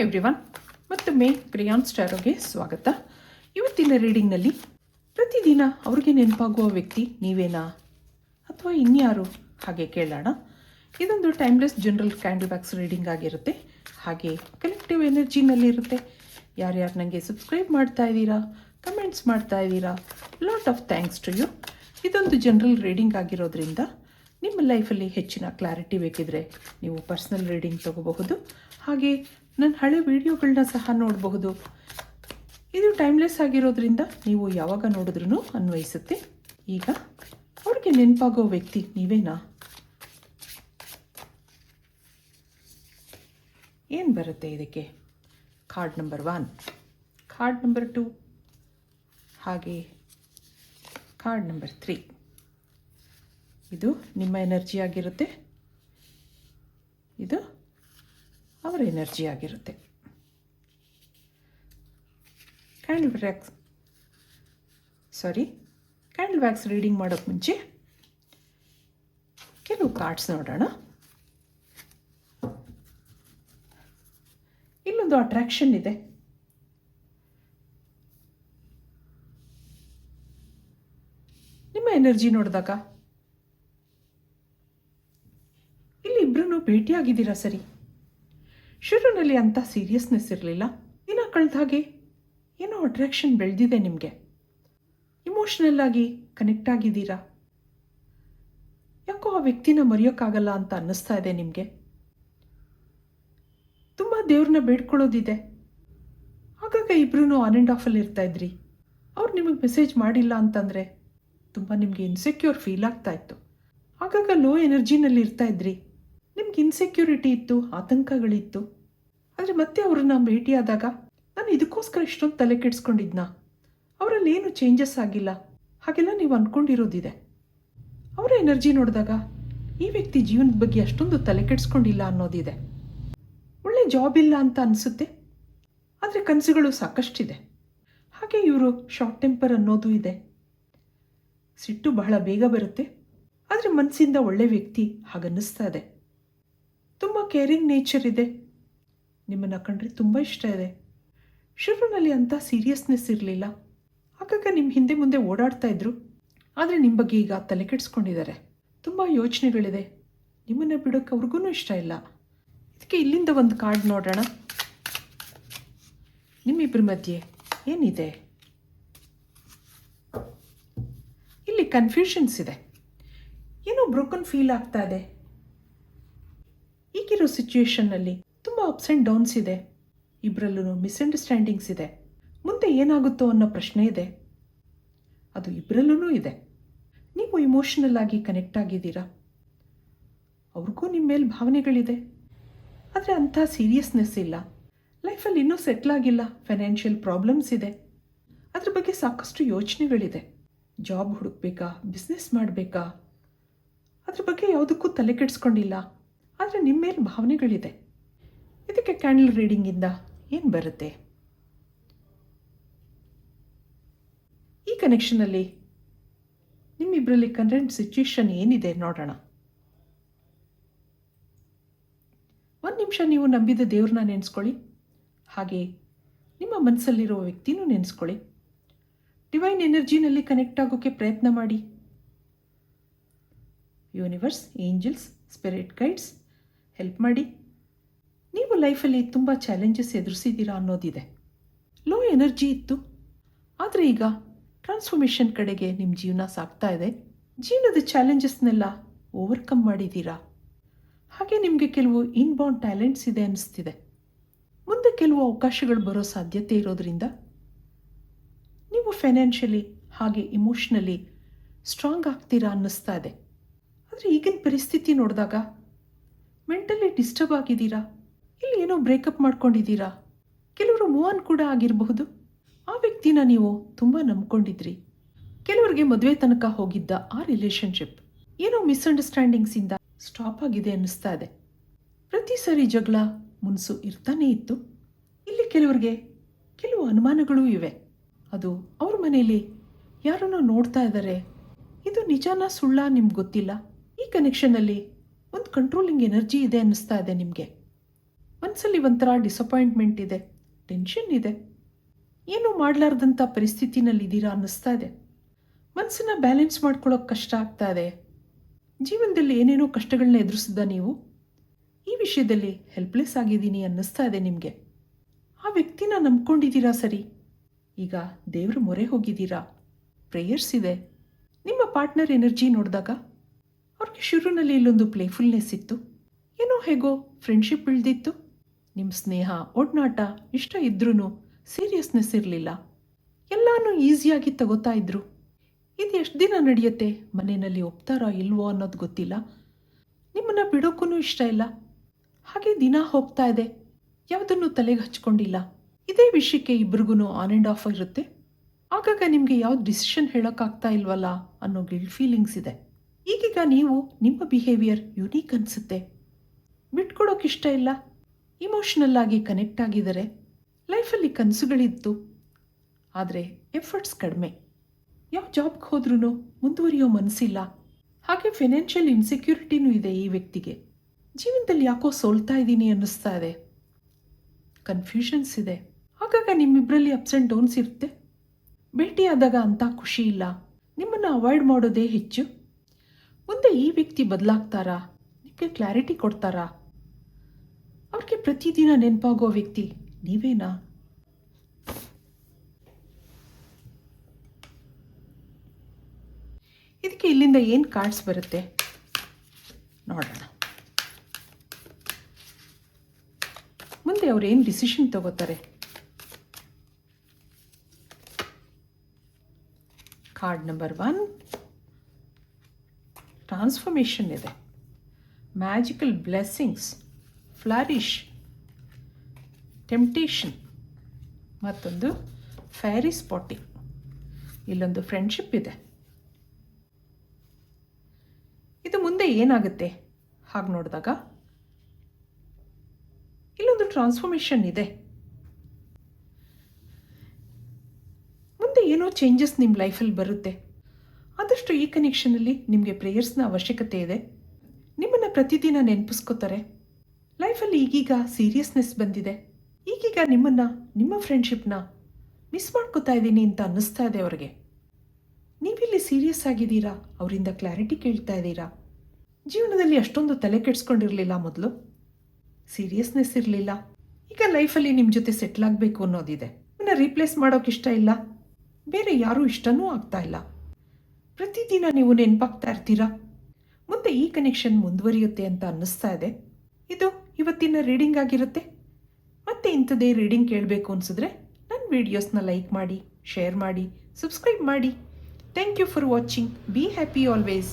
Everyone, ಮತ್ತೊಮ್ಮೆ ಕ್ರಿಯಾನ್ಸ್ ಟ್ಯಾರೋಗೆ ಸ್ವಾಗತ. ಇವತ್ತಿನ ರೀಡಿಂಗ್ನಲ್ಲಿ ಪ್ರತಿದಿನ ಅವ್ರಿಗೆ ನೆನಪಾಗುವ ವ್ಯಕ್ತಿ ನೀವೇನಾ ಅಥವಾ ಇನ್ಯಾರು ಹಾಗೆ ಕೇಳೋಣ. ಇದೊಂದು timeless general candle wax reading ಆಗಿರುತ್ತೆ, ಹಾಗೆ ಕಲೆಕ್ಟಿವ್ ಎನರ್ಜಿನಲ್ಲಿರುತ್ತೆ. ಯಾರ್ಯಾರು ನನಗೆ ಸಬ್ಸ್ಕ್ರೈಬ್ ಮಾಡ್ತಾ ಇದ್ದೀರಾ, ಕಮೆಂಟ್ಸ್ ಮಾಡ್ತಾ ಇದ್ದೀರಾ, lot of thanks to you. ಇದೊಂದು ಜನರಲ್ ರೀಡಿಂಗ್ ಆಗಿರೋದ್ರಿಂದ ನಿಮ್ಮ ಲೈಫಲ್ಲಿ ಹೆಚ್ಚಿನ ಕ್ಲಾರಿಟಿ ಬೇಕಿದ್ರೆ ನೀವು ಪರ್ಸ್ನಲ್ ರೀಡಿಂಗ್ ತಗೋಬಹುದು. ಹಾಗೆ ನನ್ನ ಹಳೆ ವಿಡಿಯೋಗಳನ್ನ ಸಹ ನೋಡಬಹುದು. ಇದು ಟೈಮ್ಲೆಸ್ ಆಗಿರೋದ್ರಿಂದ ನೀವು ಯಾವಾಗ ನೋಡಿದ್ರೂ ಅನ್ವಯಿಸುತ್ತೆ. ಈಗ ಅವ್ರಿಗೆ ನೆನಪಾಗೋ ವ್ಯಕ್ತಿ ನೀವೇನಾ? ಏನು ಬರುತ್ತೆ ಇದಕ್ಕೆ? ಕಾರ್ಡ್ ನಂಬರ್ 1, ಕಾರ್ಡ್ ನಂಬರ್ 2, ಹಾಗೆ ಕಾರ್ಡ್ ನಂಬರ್ 3. ಇದು ನಿಮ್ಮ ಎನರ್ಜಿ ಆಗಿರುತ್ತೆ, ಇದು ಅವರ ಎನರ್ಜಿ ಆಗಿರುತ್ತೆ. ಕ್ಯಾಂಡಲ್ ವ್ಯಾಕ್ಸ್ ರೀಡಿಂಗ್ ಮಾಡೋಕ್ಕೆ ಮುಂಚೆ ಕೆಲವು ಕಾರ್ಡ್ಸ್ ನೋಡೋಣ. ಇಲ್ಲೊಂದು ಅಟ್ರಾಕ್ಷನ್ ಇದೆ. ನಿಮ್ಮ ಎನರ್ಜಿ ನೋಡಿದಾಗ ಇಲ್ಲಿ ಇಬ್ಬರೂ ಭೇಟಿಯಾಗಿದ್ದೀರಾ. ಸರಿ, ಶುರುವಿನಲ್ಲಿ ಅಂಥ ಸೀರಿಯಸ್ನೆಸ್ ಇರಲಿಲ್ಲ. ದಿನ ಕಳೆದ ಹಾಗೆ ಏನೋ ಅಟ್ರಾಕ್ಷನ್ ಬೆಳೆದಿದೆ. ನಿಮಗೆ ಇಮೋಷ್ನಲ್ ಆಗಿ ಕನೆಕ್ಟ್ ಆಗಿದ್ದೀರಾ. ಯಾಕೋ ಆ ವ್ಯಕ್ತಿನ ಮರೆಯೋಕ್ಕಾಗಲ್ಲ ಅಂತ ಅನ್ನಿಸ್ತಾ ಇದೆ ನಿಮಗೆ. ತುಂಬ ದೇವ್ರನ್ನ ಬೇಡ್ಕೊಳ್ಳೋದಿದೆ. ಆಗಾಗ ಇಬ್ಬರೂ ಆನ್ ಆ್ಯಂಡ್ ಆಫಲ್ಲಿ ಇರ್ತಾಯಿದ್ರಿ. ಅವ್ರು ನಿಮಗೆ ಮೆಸೇಜ್ ಮಾಡಿಲ್ಲ ಅಂತಂದರೆ ತುಂಬ ನಿಮಗೆ ಇನ್ಸೆಕ್ಯೂರ್ ಫೀಲ್ ಆಗ್ತಾ ಇತ್ತು. ಆಗಾಗ ಲೋ ಎನರ್ಜಿನಲ್ಲಿ ಇರ್ತಾಯಿದ್ರಿ. ನಿಮ್ಗೆ ಇನ್ಸೆಕ್ಯೂರಿಟಿ ಇತ್ತು, ಆತಂಕಗಳಿತ್ತು. ಆದರೆ ಮತ್ತೆ ಅವ್ರನ್ನ ಭೇಟಿಯಾದಾಗ ನಾನು ಇದಕ್ಕೋಸ್ಕರ ಇಷ್ಟೊಂದು ತಲೆ ಕೆಡಿಸ್ಕೊಂಡಿದ್ನಾ, ಅವರಲ್ಲಿ ಏನು ಚೇಂಜಸ್ ಆಗಿಲ್ಲ ಹಾಗೆಲ್ಲ ನೀವು ಅಂದ್ಕೊಂಡಿರೋದಿದೆ. ಅವರ ಎನರ್ಜಿ ನೋಡಿದಾಗ ಈ ವ್ಯಕ್ತಿ ಜೀವನದ ಬಗ್ಗೆ ಅಷ್ಟೊಂದು ತಲೆ ಕೆಡಿಸ್ಕೊಂಡಿಲ್ಲ ಅನ್ನೋದಿದೆ. ಒಳ್ಳೆ ಜಾಬ್ ಇಲ್ಲ ಅಂತ ಅನಿಸುತ್ತೆ, ಆದರೆ ಕನಸುಗಳು ಸಾಕಷ್ಟಿದೆ. ಹಾಗೆ ಇವರು ಶಾರ್ಟ್ ಟೆಂಪರ್ ಅನ್ನೋದು ಇದೆ. ಸಿಟ್ಟು ಬಹಳ ಬೇಗ ಬರುತ್ತೆ, ಆದರೆ ಮನಸ್ಸಿಂದ ಒಳ್ಳೆ ವ್ಯಕ್ತಿ ಹಾಗನ್ನಿಸ್ತಾ ಇದೆ. ತುಂಬ ಕೇರಿಂಗ್ ನೇಚರ್ ಇದೆ. ನಿಮ್ಮನ್ನು ಕಂಡ್ರೆ ತುಂಬ ಇಷ್ಟ ಇದೆ. ಶುರುವಿನಲ್ಲಿ ಅಂಥ ಸೀರಿಯಸ್ನೆಸ್ ಇರಲಿಲ್ಲ. ಆಗಾಗ ನಿಮ್ಮ ಹಿಂದೆ ಮುಂದೆ ಓಡಾಡ್ತಾ ಇದ್ರು, ಆದರೆ ನಿಮ್ಮ ಬಗ್ಗೆ ಈಗ ತಲೆ ಕೆಡಿಸ್ಕೊಂಡಿದ್ದಾರೆ. ತುಂಬ ಯೋಚನೆಗಳಿದೆ. ನಿಮ್ಮನ್ನು ಬಿಡೋಕ್ಕೆ ಅವ್ರಿಗೂ ಇಷ್ಟ ಇಲ್ಲ. ಇದಕ್ಕೆ ಇಲ್ಲಿಂದ ಒಂದು ಕಾರ್ಡ್ ನೋಡೋಣ. ನಿಮ್ಮಿಬ್ಬರ ಮಧ್ಯೆ ಏನಿದೆ? ಇಲ್ಲಿ ಕನ್ಫ್ಯೂಷನ್ಸ್ ಇದೆ. ಏನೋ ಬ್ರೋಕನ್ ಫೀಲ್ ಆಗ್ತಾ ಇದೆ. ಈಗಿರೋ ಸಿಚುವೇಶನ್ನಲ್ಲಿ ತುಂಬ ಅಪ್ಸ್ ಆ್ಯಂಡ್ ಡೌನ್ಸ್ ಇದೆ. ಇಬ್ಬರಲ್ಲೂ ಮಿಸ್ಅಂಡರ್ಸ್ಟ್ಯಾಂಡಿಂಗ್ಸ್ ಇದೆ. ಮುಂದೆ ಏನಾಗುತ್ತೋ ಅನ್ನೋ ಪ್ರಶ್ನೆ ಇದೆ. ಅದು ಇಬ್ಬರಲ್ಲೂ ಇದೆ. ನೀವು ಇಮೋಷನಲ್ ಆಗಿ ಕನೆಕ್ಟ್ ಆಗಿದ್ದೀರಾ. ಅವ್ರಿಗೂ ನಿಮ್ಮ ಮೇಲೆ ಭಾವನೆಗಳಿದೆ, ಆದರೆ ಅಂಥ ಸೀರಿಯಸ್ನೆಸ್ ಇಲ್ಲ. ಲೈಫಲ್ಲಿ ಇನ್ನೂ ಸೆಟ್ಲ್ ಆಗಿಲ್ಲ. ಫೈನಾನ್ಷಿಯಲ್ ಪ್ರಾಬ್ಲಮ್ಸ್ ಇದೆ. ಅದ್ರ ಬಗ್ಗೆ ಸಾಕಷ್ಟು ಯೋಚನೆಗಳಿದೆ. ಜಾಬ್ ಹುಡುಕ್ಬೇಕಾ, ಬಿಸ್ನೆಸ್ ಮಾಡಬೇಕಾ, ಅದ್ರ ಬಗ್ಗೆ ಯಾವುದಕ್ಕೂ ತಲೆ ಕೆಡಿಸ್ಕೊಂಡಿಲ್ಲ, ಆದರೆ ನಿಮ್ಮ ಮೇಲೆ ಭಾವನೆಗಳಿದೆ. ಇದಕ್ಕೆ ಕ್ಯಾಂಡಲ್ ರೀಡಿಂಗಿಂದ ಏನು ಬರುತ್ತೆ? ಈ ಕನೆಕ್ಷನಲ್ಲಿ ನಿಮ್ಮಿಬ್ಬರಲ್ಲಿ ಕರೆಂಟ್ ಸಿಚುವೇಶನ್ ಏನಿದೆ ನೋಡೋಣ. ಒಂದು ನಿಮಿಷ ನೀವು ನಂಬಿದ ದೇವ್ರನ್ನ ನೆನೆಸ್ಕೊಳ್ಳಿ. ಹಾಗೆ ನಿಮ್ಮ ಮನಸ್ಸಲ್ಲಿರೋ ವ್ಯಕ್ತಿನೂ ನೆನೆಸ್ಕೊಳ್ಳಿ. ಡಿವೈನ್ ಎನರ್ಜಿನಲ್ಲಿ ಕನೆಕ್ಟ್ ಆಗೋಕ್ಕೆ ಪ್ರಯತ್ನ ಮಾಡಿ. Universe, angels, spirit guides help ಮಾಡಿ. ನೀವು ಲೈಫಲ್ಲಿ ತುಂಬ ಚಾಲೆಂಜಸ್ ಎದುರಿಸಿದ್ದೀರಾ ಅನ್ನೋದಿದೆ. ಲೋ ಎನರ್ಜಿ ಇತ್ತು, ಆದರೆ ಈಗ ಟ್ರಾನ್ಸ್ಫಾರ್ಮೇಷನ್ ಕಡೆಗೆ ನಿಮ್ಮ ಜೀವನ ಸಾಗ್ತಾ ಇದೆ. ಜೀವನದ ಚಾಲೆಂಜಸ್ನೆಲ್ಲ ಓವರ್ಕಮ್ ಮಾಡಿದ್ದೀರಾ. ಹಾಗೆ ನಿಮಗೆ ಕೆಲವು ಇನ್ಬಾರ್ನ್ ಟ್ಯಾಲೆಂಟ್ಸ್ ಇದೆ ಅನ್ನಿಸ್ತಿದೆ. ಮುಂದೆ ಕೆಲವು ಅವಕಾಶಗಳು ಬರೋ ಸಾಧ್ಯತೆ ಇರೋದ್ರಿಂದ ನೀವು ಫೈನಾನ್ಷಿಯಲಿ ಹಾಗೆ ಇಮೋಷ್ನಲಿ ಸ್ಟ್ರಾಂಗ್ ಆಗ್ತೀರಾ ಅನ್ನಿಸ್ತಾ ಇದೆ. ಆದರೆ ಈಗಿನ ಪರಿಸ್ಥಿತಿ ನೋಡಿದಾಗ ಮೆಂಟಲಿ ಡಿಸ್ಟರ್ಬ್ ಆಗಿದ್ದೀರಾ. ಇಲ್ಲಿ ಏನೋ ಬ್ರೇಕಪ್ ಮಾಡ್ಕೊಂಡಿದ್ದೀರಾ. ಕೆಲವರು ಮೂವ್ ಆನ್ ಕೂಡ ಆಗಿರಬಹುದು. ಆ ವ್ಯಕ್ತಿನ ನೀವು ತುಂಬ ನಂಬ್ಕೊಂಡಿದ್ರಿ. ಕೆಲವರಿಗೆ ಮದುವೆ ತನಕ ಹೋಗಿದ್ದ ಆ ರಿಲೇಷನ್ಶಿಪ್ ಏನೋ ಮಿಸ್ಅಂಡರ್ಸ್ಟ್ಯಾಂಡಿಂಗ್ಸಿಂದ ಸ್ಟಾಪ್ ಆಗಿದೆ ಅನ್ನಿಸ್ತಾ ಇದೆ. ಪ್ರತಿ ಸರಿ ಜಗಳ ಮುನ್ಸು ಇರ್ತಾನೇ ಇತ್ತು. ಇಲ್ಲಿ ಕೆಲವರಿಗೆ ಕೆಲವು ಅನುಮಾನಗಳೂ ಇವೆ. ಅದು ಅವ್ರ ಮನೆಯಲ್ಲಿ ಯಾರನ್ನೋ ನೋಡ್ತಾ ಇದ್ದಾರೆ. ಇದು ನಿಜಾನ ಸುಳ್ಳ ನಿಮ್ಗೆ ಗೊತ್ತಿಲ್ಲ. ಈ ಕನೆಕ್ಷನಲ್ಲಿ ಒಂದು ಕಂಟ್ರೋಲಿಂಗ್ ಎನರ್ಜಿ ಇದೆ ಅನ್ನಿಸ್ತಾ ಇದೆ ನಿಮಗೆ. ಮನಸ್ಸಲ್ಲಿ ಒಂಥರ ಡಿಸಪಾಯಿಂಟ್ಮೆಂಟ್ ಇದೆ, ಟೆನ್ಷನ್ ಇದೆ, ಏನೂ ಮಾಡಲಾರ್ದಂಥ ಪರಿಸ್ಥಿತಿನಲ್ಲಿದ್ದೀರಾ ಅನ್ನಿಸ್ತಾ ಇದೆ. ಮನಸ್ಸನ್ನು ಬ್ಯಾಲೆನ್ಸ್ ಮಾಡ್ಕೊಳ್ಳೋಕೆ ಕಷ್ಟ ಆಗ್ತಾ ಇದೆ. ಜೀವನದಲ್ಲಿ ಏನೇನೋ ಕಷ್ಟಗಳನ್ನ ಎದುರಿಸಿದ ನೀವು ಈ ವಿಷಯದಲ್ಲಿ ಹೆಲ್ಪ್ಲೆಸ್ ಆಗಿದ್ದೀನಿ ಅನ್ನಿಸ್ತಾ ಇದೆ ನಿಮಗೆ. ಆ ವ್ಯಕ್ತಿನ ನಂಬ್ಕೊಂಡಿದ್ದೀರಾ ಸರಿ, ಈಗ ದೇವ್ರ ಮೊರೆ ಹೋಗಿದ್ದೀರಾ, ಪ್ರೇಯರ್ಸ್ ಇದೆ. ನಿಮ್ಮ ಪಾರ್ಟ್ನರ್ ಎನರ್ಜಿ ನೋಡಿದಾಗ ಅವ್ರಿಗೆ ಶುರುನಲ್ಲಿ ಇಲ್ಲೊಂದು ಪ್ಲೇಫುಲ್ನೆಸ್ ಇತ್ತು, ಏನೋ ಹೇಗೋ ಫ್ರೆಂಡ್ಶಿಪ್ ಬೆಳೆದಿತ್ತು. ನಿಮ್ಮ ಸ್ನೇಹ ಒಡನಾಟ ಇಷ್ಟ ಇದ್ರೂ ಸೀರಿಯಸ್ನೆಸ್ ಇರಲಿಲ್ಲ, ಎಲ್ಲನೂ ಈಸಿಯಾಗಿ ತಗೋತಾ ಇದ್ರು. ಇದು ಎಷ್ಟು ದಿನ ನಡೆಯುತ್ತೆ, ಮನೆಯಲ್ಲಿ ಒಪ್ತಾರಾ ಇಲ್ವೋ ಅನ್ನೋದು ಗೊತ್ತಿಲ್ಲ. ನಿಮ್ಮನ್ನು ಬಿಡೋಕ್ಕೂ ಇಷ್ಟ ಇಲ್ಲ, ಹಾಗೆ ದಿನ ಹೋಗ್ತಾ ಇದೆ, ಯಾವುದನ್ನು ತಲೆಗೆ ಹಚ್ಕೊಂಡಿಲ್ಲ. ಇದೇ ವಿಷಯಕ್ಕೆ ಇಬ್ರಿಗೂ ಆನ್ ಆ್ಯಂಡ್ ಆಫ್ ಇರುತ್ತೆ. ಆಗಾಗ ನಿಮಗೆ ಯಾವ್ದು ಡಿಸಿಷನ್ ಹೇಳೋಕ್ಕಾಗ್ತಾ ಇಲ್ವಲ್ಲ ಅನ್ನೋ ಗಿಲ್ಟ್ ಫೀಲಿಂಗ್ಸ್ ಇದೆ. ಈಗೀಗ ನೀವು ನಿಮ್ಮ ಬಿಹೇವಿಯರ್ ಯುನೀಕ್ ಅನಿಸುತ್ತೆ, ಬಿಟ್ಕೊಡೋಕೆ ಇಷ್ಟ ಇಲ್ಲ, ಇಮೋಷ್ನಲ್ ಆಗಿ ಕನೆಕ್ಟ್ ಆಗಿದ್ದಾರೆ. ಲೈಫಲ್ಲಿ ಕನಸುಗಳಿತ್ತು, ಆದರೆ ಎಫರ್ಟ್ಸ್ ಕಡಿಮೆ. ಯಾವ ಜಾಬ್ಗೆ ಹೋದ್ರೂ ಮುಂದುವರಿಯೋ ಮನಸ್ಸಿಲ್ಲ. ಹಾಗೆ ಫೈನಾನ್ಷಿಯಲ್ ಇನ್ಸೆಕ್ಯೂರಿಟಿನೂ ಇದೆ ಈ ವ್ಯಕ್ತಿಗೆ. ಜೀವನದಲ್ಲಿ ಯಾಕೋ ಸೋಲ್ತಾ ಇದ್ದೀನಿ ಅನ್ನಿಸ್ತಾ ಇದೆ, ಕನ್ಫ್ಯೂಷನ್ಸ್ ಇದೆ. ಆಗಾಗ ನಿಮ್ಮಿಬ್ಬರಲ್ಲಿ ಅಪ್ಸ್ ಆ್ಯಂಡ್ ಡೌನ್ಸ್ ಇರುತ್ತೆ. ಭೇಟಿಯಾದಾಗ ಅಂಥ ಖುಷಿ ಇಲ್ಲ, ನಿಮ್ಮನ್ನು ಅವಾಯ್ಡ್ ಮಾಡೋದೇ ಹೆಚ್ಚು. ಮುಂದೆ ಈ ವ್ಯಕ್ತಿ ಬದಲಾಗ್ತಾರಾ, ನಿಮಗೆ ಕ್ಲಾರಿಟಿ ಕೊಡ್ತಾರಾ? ಅವ್ರಿಗೆ ಪ್ರತಿದಿನ ನೆನಪಾಗೋ ವ್ಯಕ್ತಿ ನೀವೇನಾ? ಇದಕ್ಕೆ ಇಲ್ಲಿಂದ ಏನು ಕಾರ್ಡ್ಸ್ ಬರುತ್ತೆ ನೋಡೋಣ. ಮುಂದೆ ಅವ್ರು ಏನು ಡಿಸಿಷನ್ ತಗೋತಾರೆ. ಕಾರ್ಡ್ ನಂಬರ್ 1 ಟ್ರಾನ್ಸ್ಫಾರ್ಮೇಷನ್ ಇದೆ, ಮ್ಯಾಜಿಕಲ್ ಬ್ಲೆಸ್ಸಿಂಗ್ಸ್, ಫ್ಲಾರಿಶ್, ಟೆಂಪ್ಟೇಷನ್, ಮತ್ತೊಂದು ಫೈರಿ ಸ್ಪಾಟಿಂಗ್. ಇಲ್ಲೊಂದು ಫ್ರೆಂಡ್ಶಿಪ್ ಇದೆ. ಇದು ಮುಂದೆ ಏನಾಗುತ್ತೆ ಹಾಗೆ ನೋಡಿದಾಗ ಇಲ್ಲೊಂದು ಟ್ರಾನ್ಸ್ಫಾರ್ಮೇಷನ್ ಇದೆ. ಮುಂದೆ ಏನೋ ಚೇಂಜಸ್ ನಿಮ್ಮ ಲೈಫಲ್ಲಿ ಬರುತ್ತೆ. ಆದಷ್ಟು ಈ ಕನೆಕ್ಷನಲ್ಲಿ ನಿಮಗೆ ಪ್ರೇಯರ್ಸ್ನ ಅವಶ್ಯಕತೆ ಇದೆ. ನಿಮ್ಮನ್ನು ಪ್ರತಿದಿನ ನೆನಪಿಸ್ಕೋತಾರೆ. ಲೈಫಲ್ಲಿ ಈಗೀಗ ಸೀರಿಯಸ್ನೆಸ್ ಬಂದಿದೆ. ಈಗೀಗ ನಿಮ್ಮನ್ನು, ನಿಮ್ಮ ಫ್ರೆಂಡ್ಶಿಪ್ನ ಮಿಸ್ ಮಾಡ್ಕೋತಾ ಇದ್ದೀನಿ ಅಂತ ಅನ್ನಿಸ್ತಾ ಇದೆ ಅವ್ರಿಗೆ. ನೀವಿಲ್ಲಿ ಸೀರಿಯಸ್ ಆಗಿದ್ದೀರಾ, ಅವರಿಂದ ಕ್ಲಾರಿಟಿ ಕೇಳ್ತಾ ಇದ್ದೀರಾ. ಜೀವನದಲ್ಲಿ ಅಷ್ಟೊಂದು ತಲೆ ಕೆಡಿಸ್ಕೊಂಡಿರಲಿಲ್ಲ, ಮೊದಲು ಸೀರಿಯಸ್ನೆಸ್ ಇರಲಿಲ್ಲ. ಈಗ ಲೈಫಲ್ಲಿ ನಿಮ್ಮ ಜೊತೆ ಸೆಟ್ಲ್ ಆಗಬೇಕು ಅನ್ನೋದಿದೆ. ನಿಮ್ಮನ್ನ ರೀಪ್ಲೇಸ್ ಮಾಡೋಕೆ ಇಷ್ಟ ಇಲ್ಲ, ಬೇರೆ ಯಾರೂ ಇಷ್ಟನೂ ಆಗ್ತಾ ಇಲ್ಲ. ಪ್ರತಿದಿನ ನೀವು ನೆನಪಾಗ್ತಾ ಇರ್ತೀರಾ. ಮುಂದೆ ಈ ಕನೆಕ್ಷನ್ ಮುಂದುವರಿಯುತ್ತೆ ಅಂತ ಅನ್ನಿಸ್ತಾ ಇದೆ. ಇದು ಇವತ್ತಿನ ರೀಡಿಂಗ್ ಆಗಿರುತ್ತೆ. ಮತ್ತೆ ಇಂಥದ್ದೇ ರೀಡಿಂಗ್ ಕೇಳಬೇಕು ಅನಿಸಿದ್ರೆ ನನ್ನ ವೀಡಿಯೋಸ್ನ ಲೈಕ್ ಮಾಡಿ, ಶೇರ್ ಮಾಡಿ, ಸಬ್ಸ್ಕ್ರೈಬ್ ಮಾಡಿ. Thank you for watching. Be happy always.